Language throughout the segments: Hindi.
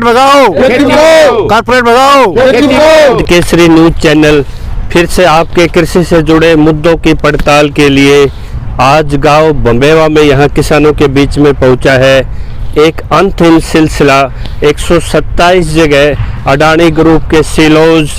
कारपोरेट भगाओ, कारपोरेट भगाओ। केसरी न्यूज चैनल फिर से आपके कृषि से जुड़े मुद्दों की पड़ताल के लिए आज गांव बम्बेवा में यहाँ किसानों के बीच में पहुंचा है। एक अंतहीन सिलसिला 127 जगह अडानी ग्रुप के सिलोज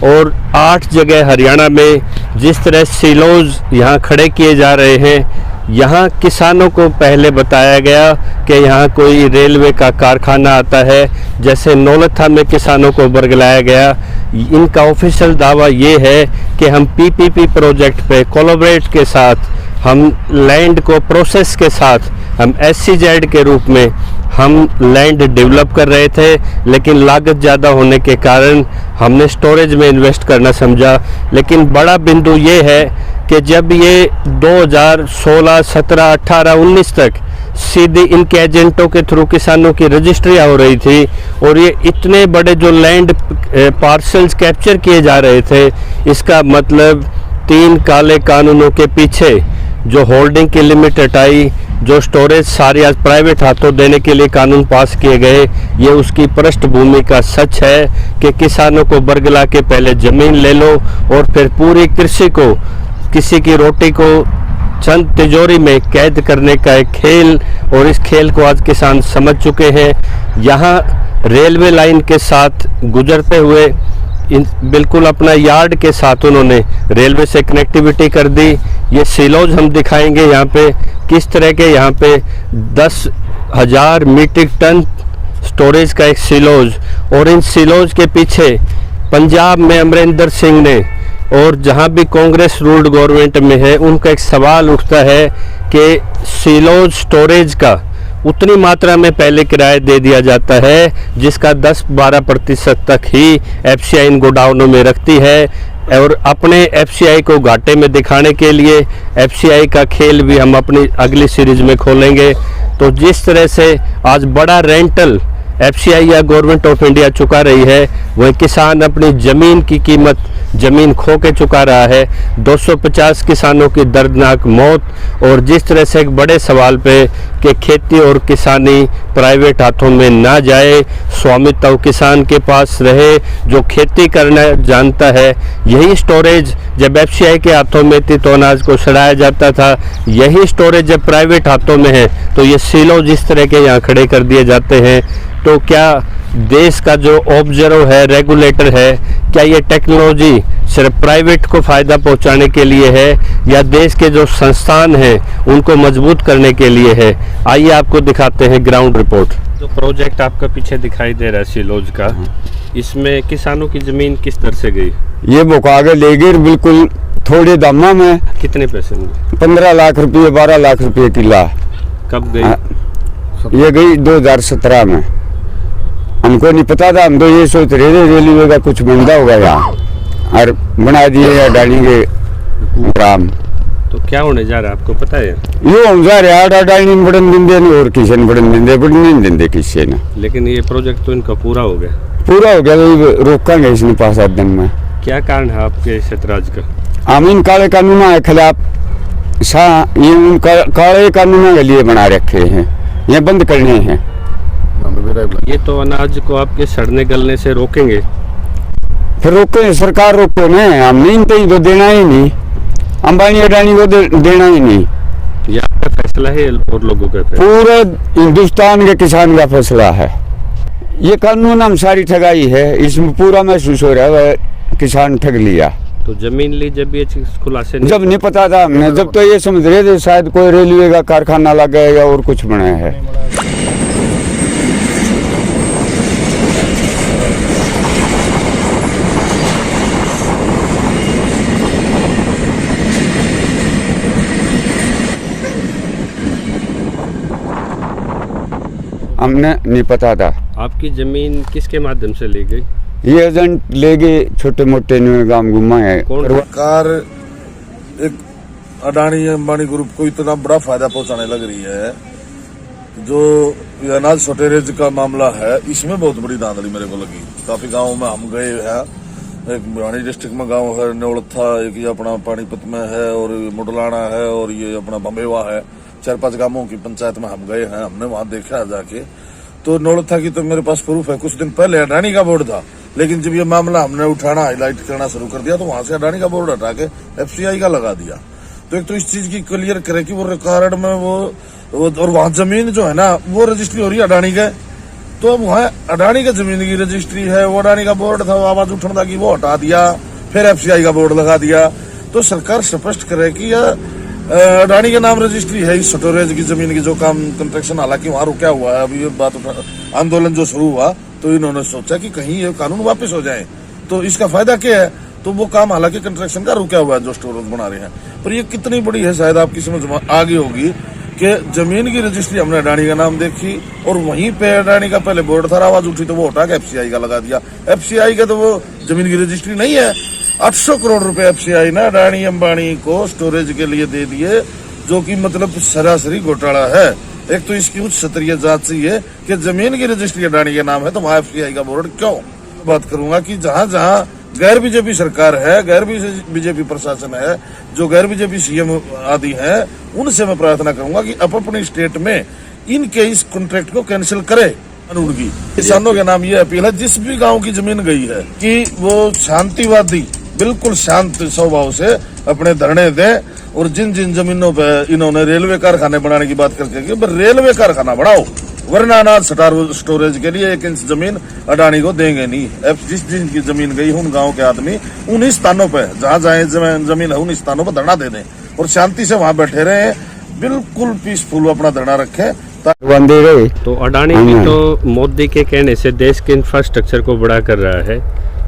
और 8 जगह हरियाणा में जिस तरह सिलोज यहाँ खड़े किए जा रहे हैं, यहाँ किसानों को पहले बताया गया कि यहाँ कोई रेलवे का कारखाना आता है, जैसे नौलथा में किसानों को बरगलाया गया। इनका ऑफिशियल दावा ये है कि हम पीपीपी प्रोजेक्ट पे कोलैबोरेट के साथ, हम लैंड को प्रोसेस के साथ, हम SCZ के रूप में हम लैंड डेवलप कर रहे थे, लेकिन लागत ज़्यादा होने के कारण हमने स्टोरेज में इन्वेस्ट करना समझा। लेकिन बड़ा बिंदु ये है कि जब ये 2016, 17, 18, 19 तक सीधे इनके एजेंटों के थ्रू किसानों की रजिस्ट्रियाँ हो रही थी और ये इतने बड़े जो लैंड पार्सल्स कैप्चर किए जा रहे थे, इसका मतलब 3 काले कानूनों के पीछे जो होल्डिंग की लिमिट हटाई, जो स्टोरेज सारी आज प्राइवेट हाथों देने के लिए कानून पास किए गए, ये उसकी पृष्ठभूमि का सच है कि किसानों को बरगला के पहले ज़मीन ले लो और फिर पूरी कृषि को, किसी की रोटी को चंद तिजोरी में कैद करने का एक खेल, और इस खेल को आज किसान समझ चुके हैं। यहाँ रेलवे लाइन के साथ गुजरते हुए बिल्कुल अपना यार्ड के साथ उन्होंने रेलवे से कनेक्टिविटी कर दी। ये सिलोज हम दिखाएंगे यहाँ पे किस तरह के, यहाँ पे 10,000 मीट्रिक टन स्टोरेज का एक सिलोज, और इन सिलोज के पीछे पंजाब में अमरिंदर सिंह ने, और जहाँ भी कांग्रेस रूल्ड गवर्नमेंट में है, उनका एक सवाल उठता है कि सिलोज स्टोरेज का उतनी मात्रा में पहले किराया दे दिया जाता है जिसका 10-12% तक ही FCI इन गोडाउनों में रखती है, और अपने FCI को घाटे में दिखाने के लिए FCI का खेल भी हम अपनी अगली सीरीज में खोलेंगे। तो जिस तरह से आज बड़ा रेंटल FCI या गवर्नमेंट ऑफ इंडिया चुका रही है, वही किसान अपनी ज़मीन की कीमत ज़मीन खो के चुका रहा है। 250 किसानों की दर्दनाक मौत, और जिस तरह से एक बड़े सवाल पे कि खेती और किसानी प्राइवेट हाथों में ना जाए, स्वामित्व किसान के पास रहे, जो खेती करना जानता है। यही स्टोरेज जब FCI के हाथों में थी तो अनाज को सड़ाया जाता था, यही स्टोरेज जब प्राइवेट हाथों में है तो ये सिलो जिस तरह के यहाँ खड़े कर दिए जाते हैं। तो क्या देश का जो ऑब्जर्व है, रेगुलेटर है, क्या ये टेक्नोलॉजी सिर्फ प्राइवेट को फ़ायदा पहुंचाने के लिए है या देश के जो संस्थान हैं उनको मजबूत करने के लिए है? आइए आपको दिखाते हैं ग्राउंड रिपोर्ट। जो प्रोजेक्ट आपका पीछे दिखाई दे रहा है सिलोज का, इसमें किसानों की ज़मीन किस तरह से गई? ये बुकागे ले गई बिल्कुल थोड़े दामा में। कितने पैसे में? 15 लाख रुपये, 12 लाख रुपये किला। कब गई? ये गई 2017 में। हमको नहीं पता था, हम तो ये सोच रहे थे रेलवे का कुछ बंदा होगा यहाँ, और बना दिए अडानी के ग्राम। तो क्या होने जा रहा है आपको पता है? ये हम जा रहे अडानी ने बढ़न देंगे और किसी ने बढ़न देंगे, बढ़न नहीं देंगे किसी ने। लेकिन ये प्रोजेक्ट तो इनका पूरा हो गया। पूरा हो गया तो रोकेंगे इसने 5-7 दिन में। क्या कारण है आपके इस ऐतराज का? हम इन काले कानूनों के खिलाफ, ये उन काले कानूनों के लिए बना रखे हैं, ये बंद करने हैं। ये तो अनाज को आपके सड़ने गलने से रोकेंगे। फिर रोके सरकार, रोको ना, हम नहीं तो देना ही नहीं, अंबानी अडानी को देना ही नहीं। ये आपका फैसला है और लोगों का फैसला? पूरे हिंदुस्तान के किसान का फैसला है। ये कानून हम सारी ठगाई है, इसमें पूरा महसूस हो रहा है किसान ठग लिया। तो जमीन ली जब ये चीज खुलासे जब नहीं पता था हमने, जब तो ये समझ रहे थे शायद कोई रेलवे का कारखाना लगा है या और कुछ बनाया है। हमने नहीं पता था। आपकी जमीन किसके माध्यम से ली गई? ये एजेंट ले गए, छोटे मोटे गांव घुमा है। सरकार एक अडानी अंबानी ग्रुप को इतना बड़ा फायदा पहुंचाने लग रही है। जो अनाज शॉर्टेज का मामला है, इसमें बहुत बड़ी धांधली मेरे को लगी। काफी गाँव में हम गए हैं, एक भिवानी डिस्ट्रिक्ट में गांव है नौलथा, एक ये अपना पानीपत में है, और मुडलाना है, और ये अपना बम्बेवा है। 4-5 गांवों की पंचायत में हम गए हैं, हमने वहां देखा जाके। तो नौलथा की तो मेरे पास प्रूफ है। कुछ दिन पहले अडानी का बोर्ड था, लेकिन जब ये मामला हमने उठाना हाईलाइट करना शुरू कर दिया तो वहां से अडानी का बोर्ड हटा के FCI का लगा दिया। तो एक तो इस चीज की क्लियर करे कि वो रिकॉर्ड में वो और वहां जमीन जो है ना वो रजिस्ट्री हो रही है अडानी का, तो अब वहां अडानी का जमीन की रजिस्ट्री है, वो अडानी का बोर्ड था, वो आवाज उठने था कि वो हटा दिया, फिर FCI का बोर्ड लगा दिया। तो सरकार स्पष्ट करे कि यह अडानी के नाम रजिस्ट्री है इस स्टोरेज की जमीन की जो काम कंस्ट्रक्शन, हालांकि वहां रुका हुआ है। अभी ये बात आंदोलन जो शुरू हुआ तो इन्होंने सोचा कि कहीं ये कानून वापस हो जाए, तो इसका फायदा क्या है। तो वो काम हालांकि कंस्ट्रक्शन का रुका हुआ है जो स्टोरेज बना रहे हैं, पर ये कितनी बड़ी है शायद आपकी समझ आ गई होगी कि जमीन की रजिस्ट्री हमने अडानी का नाम देखी और वहीं पे अडानी का पहले बोर्ड था, आवाज उठी तो वो हटा के FCI का लगा दिया। FCI का तो वो जमीन की रजिस्ट्री नहीं है। 800 करोड़ रुपए FCI ने अडानी अंबानी को स्टोरेज के लिए दे दिए, जो कि मतलब सरासरी घोटाला है। एक तो इसकी उच्च स्तरीय जांच चाहिए कि जमीन की रजिस्ट्री अडानी के नाम है तो वहां FCI का बोर्ड क्यों। बात करूंगा कि जहां जहां गैर बीजेपी सरकार है, गैर बीजेपी प्रशासन है, जो गैर बीजेपी CM आदि है, उनसे मैं प्रार्थना करूंगा कि अपनी स्टेट में इनके इस कॉन्ट्रैक्ट को कैंसिल करे कानून की। किसानों के नाम ये अपील है, जिस भी गांव की जमीन गई है कि वो शांतिवादी बिल्कुल शांत स्वभाव से अपने धरने दें, और जिन जिन जमीनों पे इन्होंने रेलवे कारखाने बनाने की बात करके रेलवे कारखाना बढ़ाओ, वरना अनाज स्टोरेज के लिए 1 इंच जमीन अडानी को देंगे नहीं। जिस दिन की जमीन गई उन गांव के आदमी उन स्थानों पे जहां जहां जमीन है उन स्थानों पर धरना दे दें और शांति से वहां बैठे रहे, बिल्कुल पीसफुल अपना धरना रखे। तो अडानी भी तो मोदी के कहने से देश के इंफ्रास्ट्रक्चर को बड़ा कर रहा है,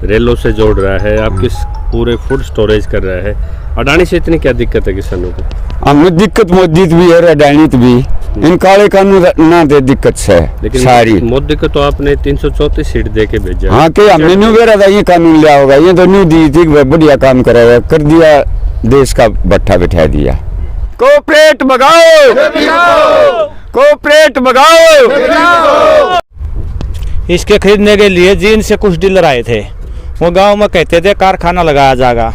रेलों से जोड़ रहा है, आपके पूरे फूड स्टोरेज कर रहा है। अडानी से इतनी क्या दिक्कत है किसानों को? हमें दिक्कत मोदी भी है, अडानी भी, इन काले कानून ना दे दिक्कत से लेकिन सारी। मोदी को तो आपने 334 सीट दे के भेजा। हाँ कि हमने न्यू बेरा था ये कानून लिया होगा, ये तो न्यू दी थी, बढ़िया काम कराया कर दिया, देश का भट्ठा बिठा दिया। कोऑपरेट भगाओ, कोऑपरेट भगाओ। इसके खरीदने के लिए जी इनसे कुछ डीलर आए थे, वो गांव में कहते थे कारखाना लगाया जाएगा,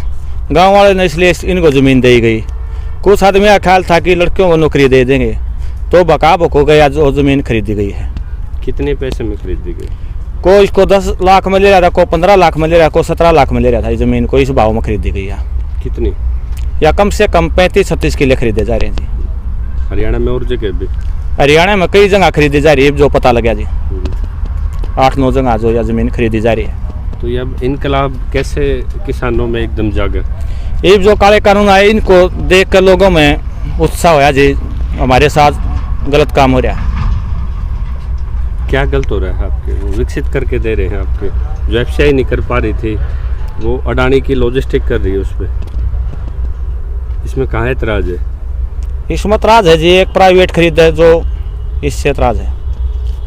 गांव वाले ने इसलिए इनको ज़मीन दी गई। कुछ आदमी का ख्याल था कि लड़कियों को नौकरी दे देंगे, तो बकाबक हो गया, जो ज़मीन खरीदी गई है। कितने पैसे में खरीदी गई? कोई इसको 10 लाख में ले रहा था, कोई 15 लाख में ले रहा था, कोई 17 लाख में ले रहा था। इस ज़मीन को इस भाव में खरीदी गई है। कितनी? या कम से कम 35-36 किले खरीदे जा रहे हैं जी। हरियाणा में और जगह भी? हरियाणा में कई जगह खरीदी जा रही है, जो पता लगा जी 8-9 जगह जो या ज़मीन खरीदी जा रही है। तो ये अब इनकलाब कैसे किसानों में एकदम जागा? ये जो काले कानून आए इनको देख कर लोगों में उत्साह होया जी, हमारे साथ गलत काम हो रहा है। क्या गलत हो रहा है आपके? वो विकसित करके दे रहे हैं आपके, जो FCI नहीं कर पा रही थी वो अडानी की लॉजिस्टिक कर रही है उस पर। इसमें कहाँ एतराज है? इसमें एतराज है जी, एक प्राइवेट खरीद है जो, इससे एतराज है।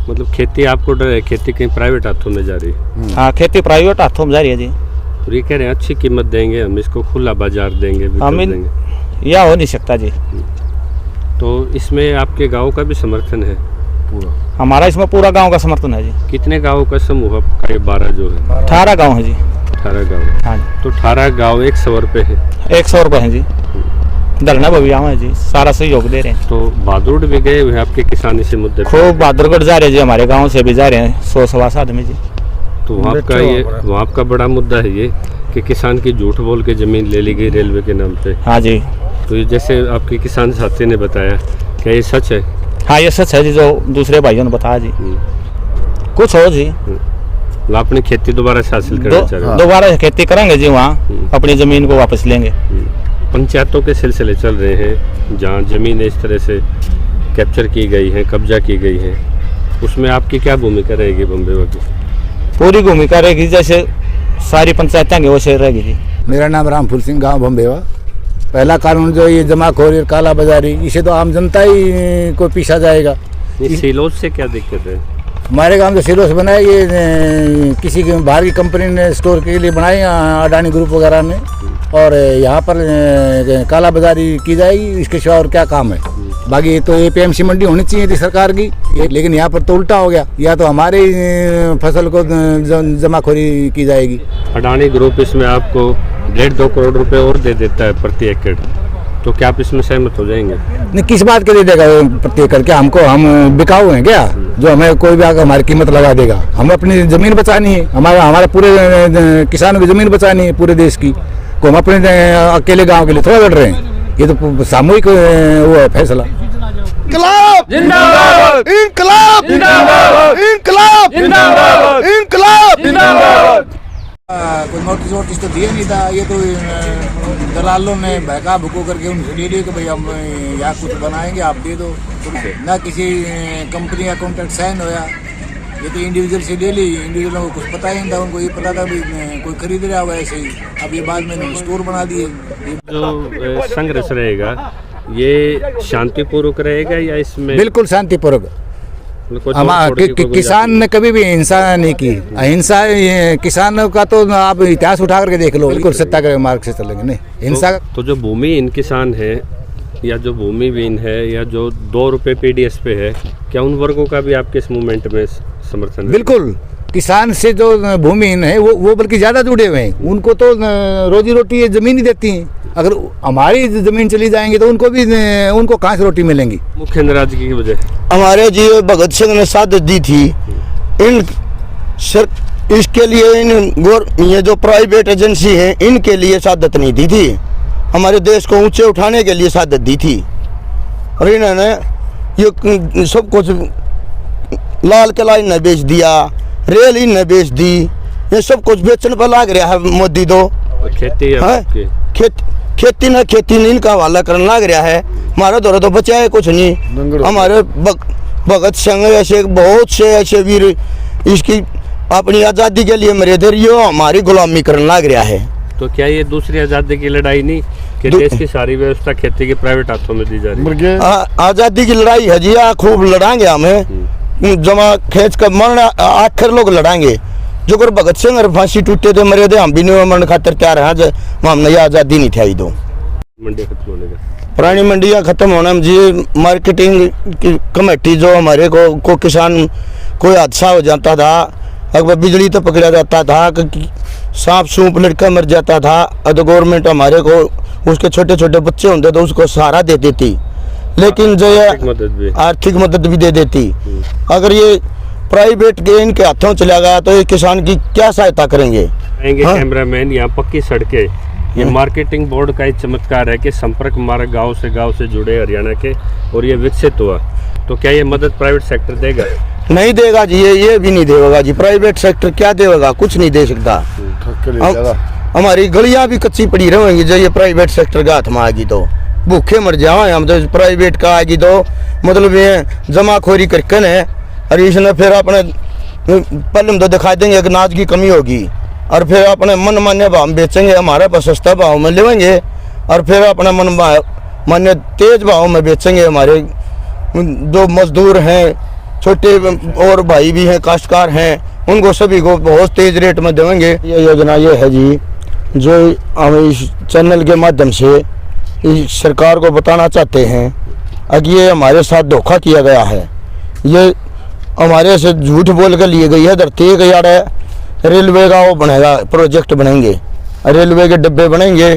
मतलब खेती आपको डर है, खेती कहीं प्राइवेट हाथों में जा रही है? हाँ, खेती प्राइवेट हाथों में जा रही है जी। और ये कह रहे हैं अच्छी कीमत देंगे, हम इसको खुला बाजार देंगे, हम यह हो नहीं सकता जी। तो इसमें आपके गांव का भी समर्थन है? पूरा हमारा इसमें पूरा गांव का समर्थन है जी। कितने गाँव का समूह आपका? ये 12 जो है 18 गाँव है जी। 18 गाँव? हाँ जी। तो 18 गाँव 100 रुपये है? 100 रुपये है जी। धरना बबियाँ है जी, सारा सहयोग दे रहे हैं। तो बहादुर भी गए हुए आपके किसान इसी मुद्दे पे? खूब बहादुरगढ़ जा रहे हैं जी, हमारे गाँव से भी जा रहे हैं 100-125 आदमी जी। तो वहाँ का बड़ा मुद्दा है ये कि किसान की झूठ बोल के जमीन ले ली गई रेलवे के नाम पे। हाँ जी। तो ये जैसे आपके किसान साथी ने बताया, क्या ये सच है? हाँ ये सच है जी, जो दूसरे भाइयों ने बताया जी। कुछ हो जी, अपनी खेती दोबारा से हासिल करना चाह रहे हैं? दोबारा खेती करेंगे जी, वहाँ अपनी जमीन को वापस लेंगे। पंचायतों के सिलसिले चल रहे हैं जहाँ जमीनें इस तरह से कैप्चर की गई हैं, कब्जा की गई है, उसमें आपकी क्या भूमिका रहेगी बम्बेवा की? पूरी भूमिका रहेगी, जैसे सारी पंचायतें हैं वैसे रहेगी जी। मेरा नाम रामफूल सिंह, गांव बम्बेवा। पहला कानून जो ये जमाखोरी और काला बाजारी, इसे तो आम जनता ही को पीछा जाएगा। ये सिलोस से क्या दिक्कत है? हमारे गांव में सिलोस बनाए, ये किसी बाहर की कंपनी ने स्टोर के लिए बनाए, अडानी ग्रुप वगैरह ने, और यहाँ पर काला बाजारी की जाएगी, इसके सिवा और क्या काम है? बाकी तो APMC मंडी होनी चाहिए थी सरकार की, लेकिन यहाँ पर तो उल्टा हो गया, या तो हमारे फसल को जमाखोरी की जाएगी। अडानी ग्रुप इसमें आपको 1.5-2 करोड़ रुपए और दे देता है प्रति एकड़, तो क्या आप इसमें सहमत हो जाएंगे? नहीं, किस बात के लिए देगा प्रति एकड़? क्या हमको हम बिकाऊ हैं क्या जो हमें कोई भी आकर हमारी कीमत लगा देगा? हमें अपनी जमीन बचानी है, हमारे पूरे किसानों की जमीन बचानी है पूरे देश की, को हम अपने अकेले गांव के लिए थोड़ा लड़ रहे हैं। ये तो सामूहिक वो है फैसला। इनकलाब जिंदाबाद, इनकलाब जिंदाबाद, इनकलाब जिंदाबाद, इनकलाब जिंदाबाद। कोई नोटिस वोटिस तो दिया नहीं था, ये तो दलालों ने बहका भुको करके उनसे ले लिया कि भाई हम यहाँ कुछ बनाएंगे, आप दे दो। ना किसी कंपनी का कॉन्ट्रैक्ट साइन होया, ये तो इंडिविजुअल से ले ली। इंडिविजुअलों को कुछ पता ही नहीं था, उनको ये पता था भी कोई खरीद रहा हुआ ऐसे ही। अब ये बाद में स्टोर बना दिए। जो संघर्ष रहेगा ये शांतिपूर्वक रहेगा या इसमें? बिल्कुल शांतिपूर्वक। किसान ने कभी भी हिंसा नहीं की। अहिंसा किसान का तो आप इतिहास उठा करके देख लो, बिल्कुल सत्याग्रह मार्ग से चलेंगे। नहीं हिंसा तो जो भूमिहीन किसान है या जो भूमिहीन है या जो 2 रुपए पीडीएस पे है, क्या उन वर्गों का भी आपके इस मूवमेंट में समर्थन? बिल्कुल। किसान से जो भूमिहीन है वो बल्कि ज्यादा जुड़े हुए हैं। उनको तो रोजी रोटी ये जमीन ही देती है। अगर हमारी जमीन चली जाएंगी तो उनको कहाँ से रोटी मिलेंगी? मुख्य नाराजगी की वजह हमारे जी भगत सिंह ने साथ दी थी इसके लिए ये जो प्राइवेट एजेंसी है इनके लिए सादत नहीं दी थी, हमारे देश को ऊंचे उठाने के लिए सादत दी थी। और इन्होंने ये सब कुछ लाल किला इन्हें बेच दिया, रेल इन्हें बेच दी, ये सब कुछ बेचने पर लाग रहा है मोदी। तो खेती खेती ने इनका हवाला करने लग रहा है। हमारा दौरा तो बचा है कुछ नहीं। हमारे भगत सिंह ऐसे बहुत से ऐसे वीर इसकी अपनी आज़ादी के लिए मरे थे, यो हमारी गुलामी करने लग रहा है। तो क्या ये दूसरी आज़ादी की लड़ाई नहीं कि देश की सारी व्यवस्था खेती के प्राइवेट हाथों में दी जा रही है? आज़ादी की लड़ाई है जी, खूब लड़ाएंगे हमें, जमा खेच कर मरना आखिर लोग लड़ाएंगे। जो कर भगत सिंह और फांसी टूटे थे मरे थे, हम भी नहीं मरने खातर तैयार हैं। हमने ये आज़ादी नहीं थी। दो मंडी खत्म होने का, पुरानी मंडियाँ खत्म होना में जी मार्केटिंग की कमेटी जो हमारे को किसान कोई हादसा हो जाता था, अगर बिजली तो पकड़ा जाता था, सांप सूप लड़का मर जाता था, तो गवर्नमेंट हमारे को उसके छोटे छोटे बच्चे होते तो उसको सहारा दे देती, लेकिन जो ये आर्थिक मदद भी दे देती। अगर ये प्राइवेट के इनके हाथों चला गया तो ये किसान की क्या सहायता करेंगे? हाँ? कैमरामैन, यहाँ पक्की सड़कें, ये मार्केटिंग बोर्ड का एक चमत्कार है कि संपर्क मार्ग गांव से जुड़े हरियाणा के, और ये विकसित हुआ। तो क्या ये मदद प्राइवेट सेक्टर देगा? नहीं देगा जी, ये भी नहीं देगा जी। प्राइवेट सेक्टर क्या देगा? कुछ नहीं दे सकता। हमारी गलियां भी कच्ची पड़ी रहेंगी जो ये प्राइवेट सेक्टर का हाथ में आएगी तो भूखे मर जाओ हम। तो प्राइवेट का आएगी तो मतलब ये जमाखोरी करके है, और इसने फिर अपने पहले तो दिखा देंगे कि अनाज की कमी होगी, और फिर अपने मन मान्य भाव में बेचेंगे, हमारे पास सस्ता भाव में लेंगे, और फिर अपने मन मान्य तेज भाव में बेचेंगे। हमारे जो मजदूर हैं, छोटे और भाई भी हैं, काश्तकार हैं, उनको सभी को बहुत तेज रेट में देंगे। ये योजना ये है जी, जो हम इस चैनल के माध्यम से इस सरकार को बताना चाहते हैं। अगर ये हमारे साथ धोखा किया गया है, ये हमारे से झूठ बोल कर लिए गई है धरती के। यार रेलवे का वो बनेगा, प्रोजेक्ट बनेंगे, रेलवे के डिब्बे बनेंगे,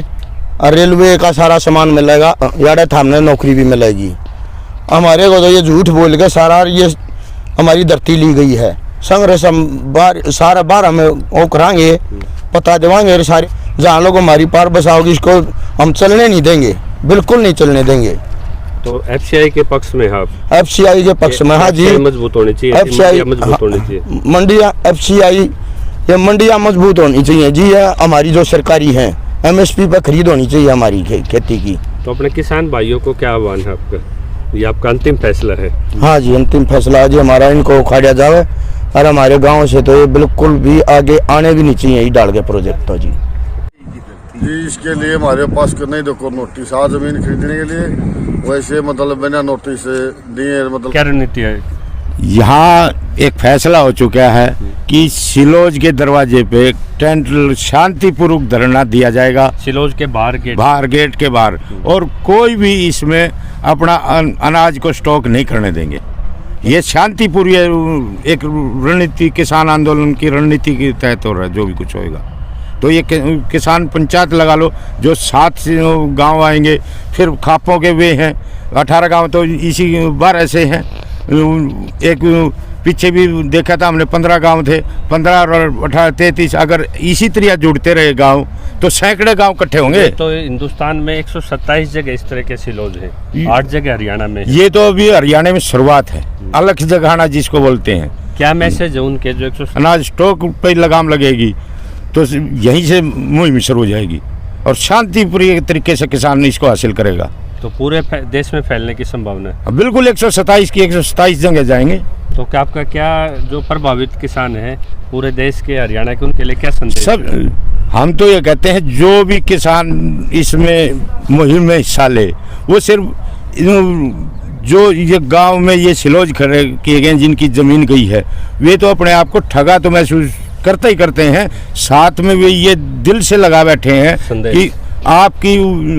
और रेलवे का सारा सामान मिलेगा, यार थामने नौकरी भी मिलेगी। हमारे को तो ये झूठ बोल के सारा ये हमारी धरती ली गई है। संघर्ष हम सारा बार हमें वो कराएंगे, पता दिवाएंगे सारे। जहाँ लोग हमारी पार बसाओगी इसको हम चलने नहीं देंगे, बिल्कुल नहीं चलने देंगे। तो एफसीआई के पक्ष में? हाँ, एफसीआई के पक्ष में। हाँ जी, मजबूत होनी चाहिए, एफसीआई मजबूत होनी चाहिए, मंडियाँ एफसीआई ये मंडियाँ मजबूत होनी चाहिए जी। हमारी जो सरकारी हैं एमएसपी पर खरीद होनी चाहिए हमारी खेती की। तो अपने किसान भाइयों को क्या आह्वान है आपका? ये आपका अंतिम फैसला है? हाँ जी, अंतिम फैसला है जी हमारा, इनको उखाड़ा जाए, और हमारे गाँव से तो ये बिल्कुल भी आगे आने भी नहीं चाहिए ये डाल के प्रोजेक्ट। तो जी इसके लिए हमारे पास नहीं देखो नोटिस आ जमीन खरीदने के लिए, वैसे मतलब बिना नोटिस दिए मतलब क्या रणनीति है? यहाँ एक फैसला हो चुका है कि सिलोज के दरवाजे पे टेंट शांतिपूर्वक धरना दिया जाएगा, सिलोज के बाहर गेट के बाहर, और कोई भी इसमें अपना अनाज को स्टॉक नहीं करने देंगे। ये शांतिपूर्ण एक रणनीति, किसान आंदोलन की रणनीति के तहत हो रहा है जो भी कुछ होएगा। तो ये किसान पंचायत लगा लो, जो 7 गांव आएंगे, फिर खापों के वे हैं 18 गांव, तो इसी 12 से हैं। एक पीछे भी देखा था हमने 15 गांव थे, 15 और 18 33। अगर इसी तरह जुड़ते रहे गांव तो सैकड़े गांव इकट्ठे होंगे। तो हिंदुस्तान में 127 जगह इस तरह के सिलोज हैं, 8 जगह हरियाणा में है। ये तो अभी हरियाणा में शुरुआत है, अलग जगहाना जिसको बोलते हैं। क्या मैसेज है उनके जो 127? अनाज स्टॉक पे लगाम लगेगी तो यहीं से मुहिम शुरू हो जाएगी और शांतिपूर्ण तरीके से किसान इसको हासिल करेगा। तो पूरे देश में फैलने की संभावना है? बिल्कुल 127 की 127 जगह जाएंगे। तो क्या आपका क्या जो प्रभावित किसान है पूरे देश के, हरियाणा के, उनके लिए क्या संदेश? सब हम तो ये कहते हैं जो भी किसान इसमें मुहिम में हिस्सा ले, वो सिर्फ जो ये गांव में ये सिलोज खड़े किए गए जिनकी जमीन गई है, वे तो अपने आप को ठगा तो महसूस करते ही करते हैं, साथ में वे ये दिल से लगा बैठे हैं कि आपकी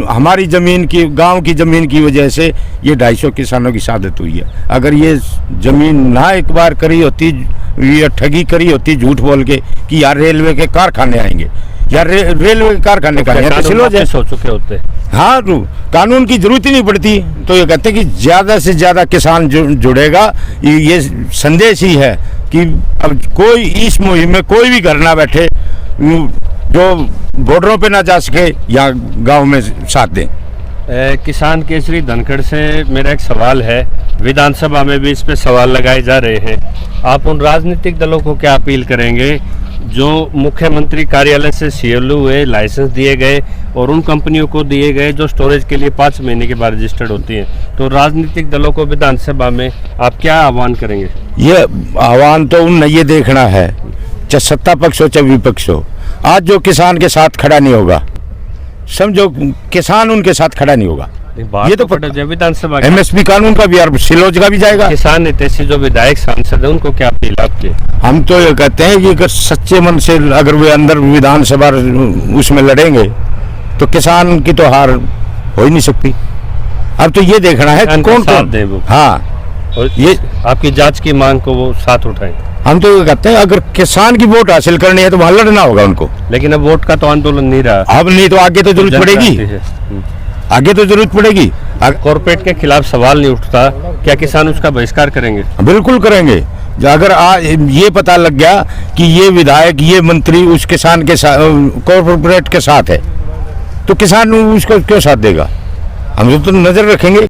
हमारी ज़मीन की, गांव की ज़मीन की वजह से ये 250 किसानों की शहादत हुई है। अगर ये ज़मीन ना एक बार करी होती, ये ठगी करी होती झूठ बोल के कि यार रेलवे के कारखाने आएंगे, यार रेलवे के कारखाने का हो चुके होते। हाँ, तो कानून की जरूरत ही नहीं पड़ती। तो ये कहते हैं कि ज़्यादा से ज़्यादा किसान जुड़ेगा। ये संदेश ही है कि अब कोई इस मुहिम में कोई भी घर ना बैठे जो बॉर्डरों पे ना जा सके या गांव में साथ दें। किसान केसरी धनखड़ से मेरा एक सवाल है, विधानसभा में भी इस पे सवाल लगाए जा रहे हैं। आप उन राजनीतिक दलों को क्या अपील करेंगे जो मुख्यमंत्री कार्यालय से सीएलओ हुए, लाइसेंस दिए गए और उन कंपनियों को दिए गए जो स्टोरेज के लिए 5 महीने के बाद रजिस्टर्ड होती हैं? तो राजनीतिक दलों को विधानसभा में आप क्या आह्वान करेंगे? ये आह्वान तो उन ये देखना है, चाहे सत्ता पक्ष हो चाहे विपक्ष हो, आज जो किसान के साथ खड़ा नहीं होगा, समझो किसान उनके साथ खड़ा नहीं होगा। ये तो विधानसभा एमएसपी कानून का भी और सिलोज का भी जाएगा। किसान नेता जो विधायक सांसद है उनको क्या अपील आपकी? हम तो ये कहते हैं कि अगर सच्चे मन से अगर वे अंदर विधानसभा उसमें लड़ेंगे तो किसान की तो हार हो ही नहीं सकती। अब तो ये देखना है कौन कौन। हाँ, और ये आपकी जांच की मांग को वो साथ उठाएं। हम तो ये कहते हैं अगर किसान की वोट हासिल करनी है तो वहां लड़ना होगा उनको। लेकिन अब वोट का तो आंदोलन नहीं रहा। अब नहीं तो आगे तो जरूरत पड़ेगी, आगे तो जरूरत पड़ेगी। कॉर्पोरेट के खिलाफ सवाल नहीं उठता, क्या किसान उसका बहिष्कार करेंगे? बिल्कुल करेंगे। अगर ये पता लग गया कि ये विधायक, ये मंत्री उस किसान के साथ, कॉर्पोरेट के साथ है, तो किसान उसको क्यों साथ देगा? हम तो नजर रखेंगे।